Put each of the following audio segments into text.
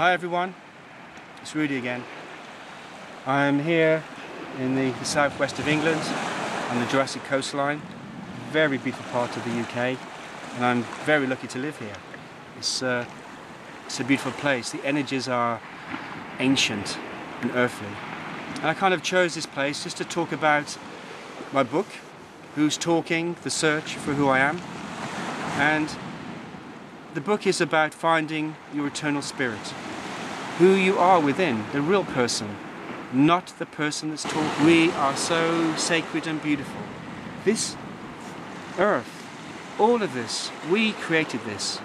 Hi everyone, it's Rudi again. I'm here in the southwest of England on the Jurassic coastline, very beautiful part of the UK, and I'm very lucky to live here. It's a beautiful place. The energies are ancient and earthly. And I kind of chose this place just to talk about my book, Who's Talking? The Search for Who I Am. And the book is about finding your eternal spirit, who you are within, the real person, not the person that's talking. We are so sacred and beautiful. This earth, all of this, we created this.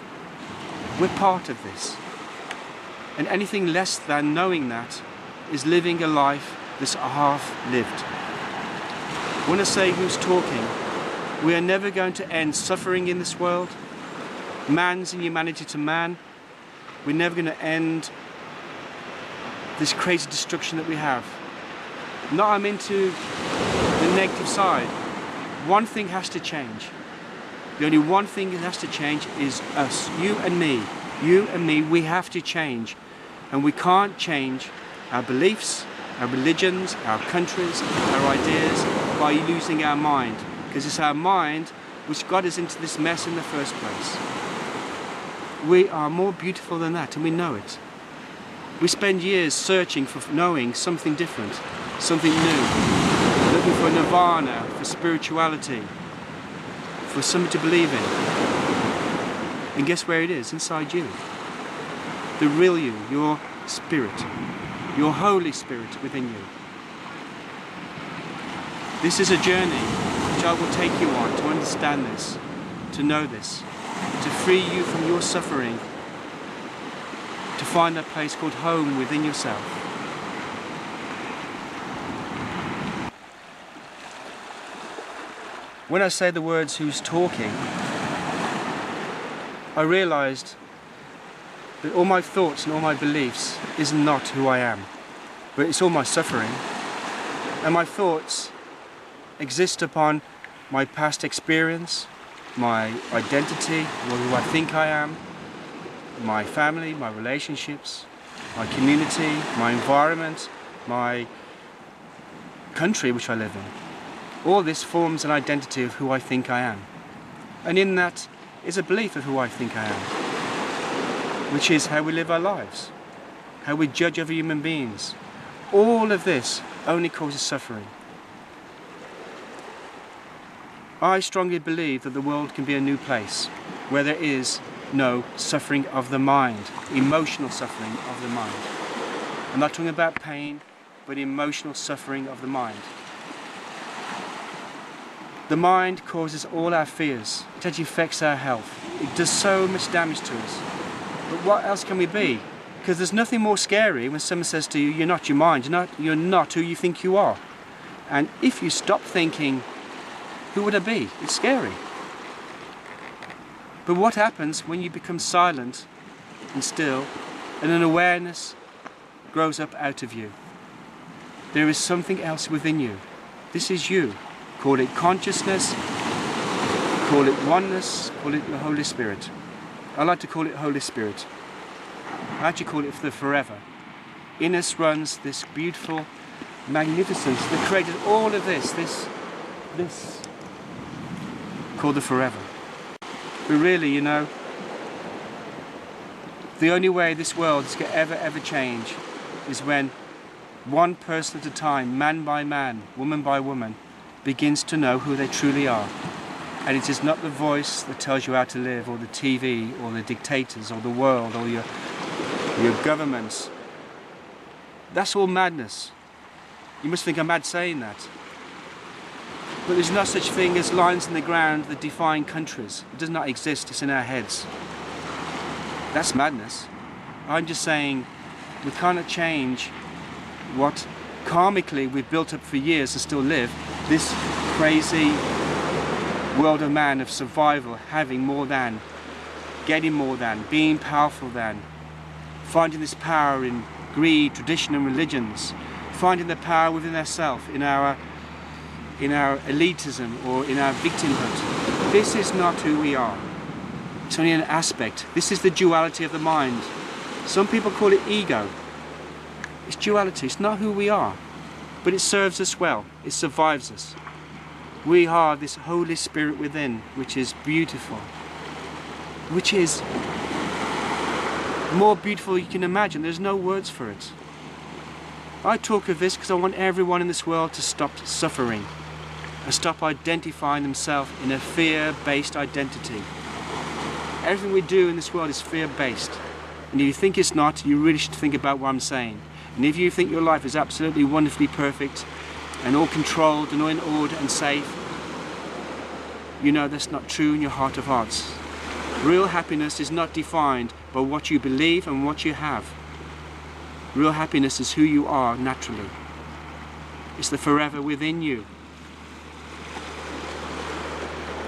We're part of this. And anything less than knowing that is living a life that's half-lived. When I say who's talking, we are never going to end suffering in this world. Man's inhumanity to man. We're never going to end this crazy destruction that we have. Now I'm into the negative side. One thing has to change. The only one thing that has to change is us, you and me. You and me, we have to change. And we can't change our beliefs, our religions, our countries, our ideas by losing our mind. Because it's our mind which got us into this mess in the first place. We are more beautiful than that, and we know it. We spend years searching for knowing something different, something new, looking for nirvana, for spirituality, for something to believe in. And guess where it is? Inside you. The real you, your spirit, your Holy Spirit within you. This is a journey which I will take you on to understand this, to know this, to free you from your suffering, to find that place called home within yourself. When I say the words who's talking, I realized that all my thoughts and all my beliefs is not who I am, but it's all my suffering. And my thoughts exist upon my past experience, my identity, or who I think I am, my family, my relationships, my community, my environment, my country which I live in. All this forms an identity of who I think I am. And in that is a belief of who I think I am, which is how we live our lives, how we judge other human beings. All of this only causes suffering. I strongly believe that the world can be a new place where there is no suffering of the mind, emotional suffering of the mind. I'm not talking about pain, but emotional suffering of the mind. The mind causes all our fears. It actually affects our health. It does so much damage to us. But what else can we be? Because there's nothing more scary when someone says to you, you're not your mind, you're not who you think you are. And if you stop thinking, who would I be? It's scary. But what happens when you become silent and still, and an awareness grows up out of you? There is something else within you. This is you. Call it consciousness, call it oneness, call it the Holy Spirit. I like to call it Holy Spirit. I actually call it the forever. In us runs this beautiful magnificence that created all of this called the forever. But really, you know, the only way this world is going to ever change is when one person at a time, man by man, woman by woman, begins to know who they truly are. And it is not the voice that tells you how to live, or the TV, or the dictators, or the world, or your governments. That's all madness. You must think I'm mad saying that. But there's no such thing as lines in the ground that define countries. It does not exist, it's in our heads. That's madness. I'm just saying we cannot change what karmically we've built up for years and still live, this crazy world of man, of survival, having more than, getting more than, being powerful than, finding this power in greed, tradition and religions, finding the power within ourselves, in our elitism or in our victimhood. This is not who we are. It's only an aspect. This is the duality of the mind. Some people call it ego. It's duality, it's not who we are, but it serves us well, it survives us. We are this Holy Spirit within, which is beautiful, which is more beautiful you can imagine. There's no words for it. I talk of this because I want everyone in this world to stop suffering and stop identifying themselves in a fear-based identity. Everything we do in this world is fear-based. And if you think it's not, you really should think about what I'm saying. And if you think your life is absolutely wonderfully perfect and all controlled and all in order and safe, you know that's not true in your heart of hearts. Real happiness is not defined by what you believe and what you have. Real happiness is who you are naturally. It's the forever within you.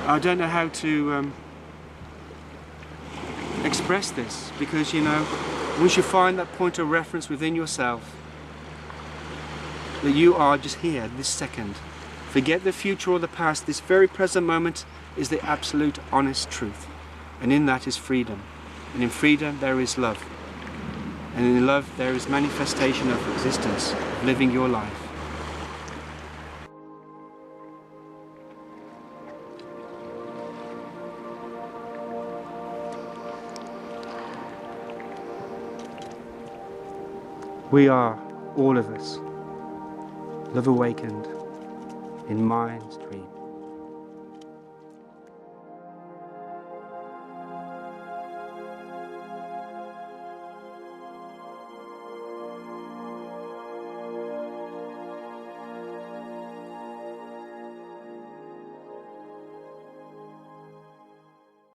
I don't know how to express this, because you know, once you find that point of reference within yourself, that you are just here, this second. Forget the future or the past. This very present moment is the absolute honest truth. And in that is freedom. And in freedom there is love. And in love there is manifestation of existence, of living your life. We are, all of us, love awakened in mind's dream.